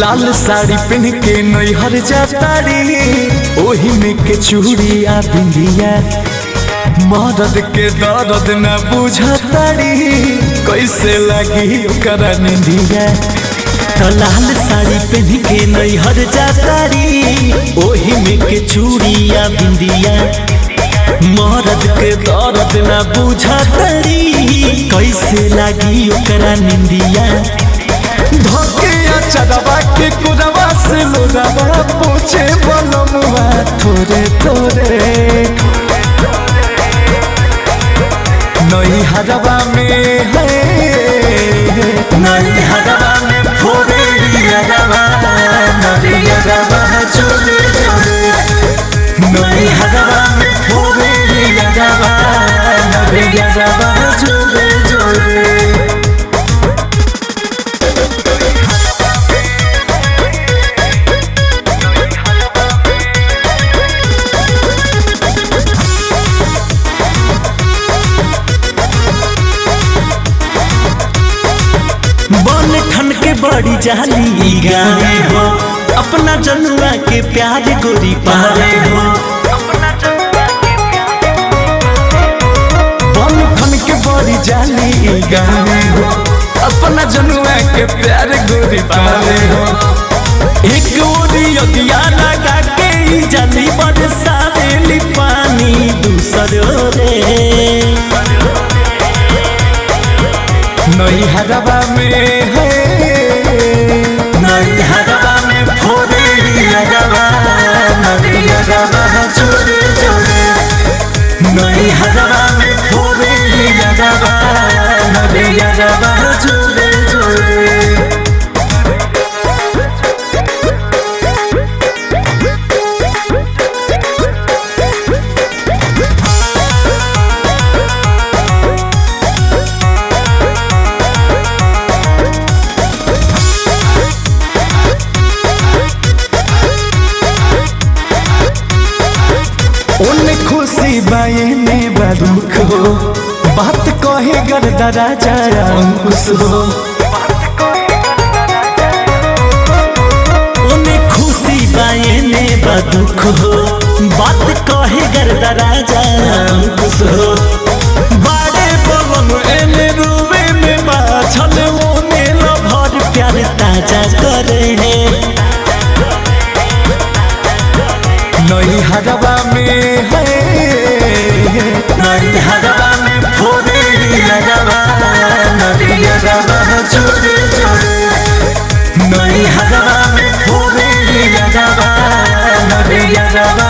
लाल साड़ी पहन के नैहर जातारी, ओही में के चूड़िया बिंदिया। मर्द के दर्द न बुझतारी, कैसे लगी ओकरा निंदिया। तो लाल साड़ी पहन के नैहर जातारी, ओही में के चूड़िया बिंदिया। मर्द के दर्द न बुझतारी, कैसे लगी ओकरा निंदिया। धोके चढ़वा के कुरवा से लोरावा पूछे बलमुआ थोरे थोरे। नई हरवा में है, नई हरवा में फोरे रवा, नई हरवा जोरे जोरे। नई हरवा में फोरे रवा, नई हरवा जोरे जोरे। बन ठन के बड़ी जाली गावे हो, अपना जनुआ के प्यार गोरी पावे हो। बन ठन के बड़ी जाली गावे हो, अपना जनुआ के प्यार गोरी पावे हो। एक ओरी अगिया लगा के जाली बरसावेली पानी दूसरो रे। नई हरवा में है, नई हरवा में फोरे रवा, नई हरवा जोरे जोरे। नई हरवा में फोरे रवा, नई हरवा जोरे जोरे। उन खुशी बायने बदुख हो, बात कहे गर्दा राजा अंकुश हो। उन्हें खुशी बायने बदुख हो, बात कहे गर्दा राजा अंकुश हो। बारे पवन एने रूबे में बाछल, ओने लभर प्यार ताजा करे हैं। नई हरवा में है, नई हरवा में फोरे रवा, नई हरवा जोरे जोरे। नई हरवा में फोरे रवा, नई हरवा